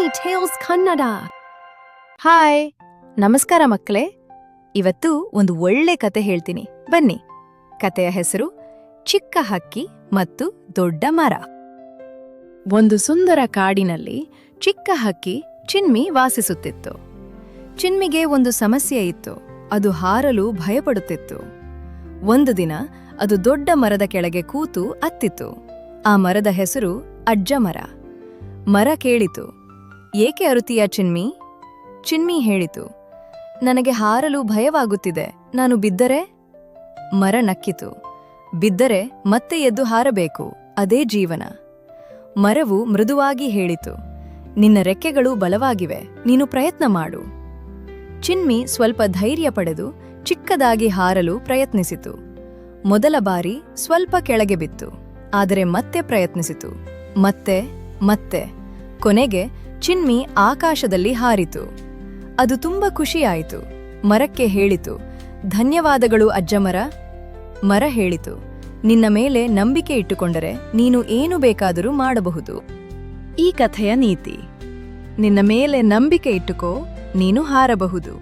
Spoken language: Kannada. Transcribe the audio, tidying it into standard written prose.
ಟೇಲ್ಸ್ ಕನ್ನಡ. ಹಾಯ್, ನಮಸ್ಕಾರ ಮಕ್ಕಳೇ. ಇವತ್ತು ಒಂದು ಒಳ್ಳೆ ಕತೆ ಹೇಳ್ತೀನಿ, ಬನ್ನಿ. ಕತೆಯ ಹೆಸರು ಚಿಕ್ಕ ಹಕ್ಕಿ ಮತ್ತು ದೊಡ್ಡ ಮರ. ಒಂದು ಸುಂದರ ಕಾಡಿನಲ್ಲಿ ಚಿಕ್ಕ ಹಕ್ಕಿ ಚಿನ್ಮಿ ವಾಸಿಸುತ್ತಿತ್ತು. ಚಿನ್ಮಿಗೆ ಒಂದು ಸಮಸ್ಯೆ ಇತ್ತು. ಅದು ಹಾರಲು ಭಯಪಡುತ್ತಿತ್ತು. ಒಂದು ದಿನ ಅದು ದೊಡ್ಡ ಮರದ ಕೆಳಗೆ ಕೂತು ಅತ್ತಿತ್ತು. ಆ ಮರದ ಹೆಸರು ಅಜ್ಜ ಮರ. ಮರ ಕೇಳಿತು, ಏಕೆ ಅರುತೀಯ ಚಿನ್ಮಿ? ಚಿನ್ಮಿ ಹೇಳಿತು, ನನಗೆ ಹಾರಲು ಭಯವಾಗುತ್ತಿದೆ, ನಾನು ಬಿದ್ದರೆ? ಮರ ನಕ್ಕಿತು, ಬಿದ್ದರೆ ಮತ್ತೆ ಎದ್ದು ಹಾರಬೇಕು, ಅದೇ ಜೀವನ. ಮರವು ಮೃದುವಾಗಿ ಹೇಳಿತು, ನಿನ್ನ ರೆಕ್ಕೆಗಳು ಬಲವಾಗಿವೆ, ನೀನು ಪ್ರಯತ್ನ ಮಾಡು. ಚಿನ್ಮಿ ಸ್ವಲ್ಪ ಧೈರ್ಯ ಪಡೆದು ಚಿಕ್ಕದಾಗಿ ಹಾರಲು ಪ್ರಯತ್ನಿಸಿತು. ಮೊದಲ ಬಾರಿ ಸ್ವಲ್ಪ ಕೆಳಗೆ ಬಿತ್ತು, ಆದರೆ ಮತ್ತೆ ಪ್ರಯತ್ನಿಸಿತು. ಮತ್ತೆ ಕೊನೆಗೆ ಚಿನ್ಮಿ ಆಕಾಶದಲ್ಲಿ ಹಾರಿತು. ಅದು ತುಂಬಾ ಖುಷಿಯಾಯಿತು. ಮರಕ್ಕೆ ಹೇಳಿತು, ಧನ್ಯವಾದಗಳು ಅಜ್ಜಮರ. ಮರ ಹೇಳಿತು, ನಿನ್ನ ಮೇಲೆ ನಂಬಿಕೆ ಇಟ್ಟುಕೊಂಡರೆ ನೀನು ಏನು ಬೇಕಾದರೂ ಮಾಡಬಹುದು. ಈ ಕಥೆಯ ನೀತಿ: ನಿನ್ನ ಮೇಲೆ ನಂಬಿಕೆ ಇಟ್ಟುಕೋ, ನೀನು ಹಾರಬಹುದು.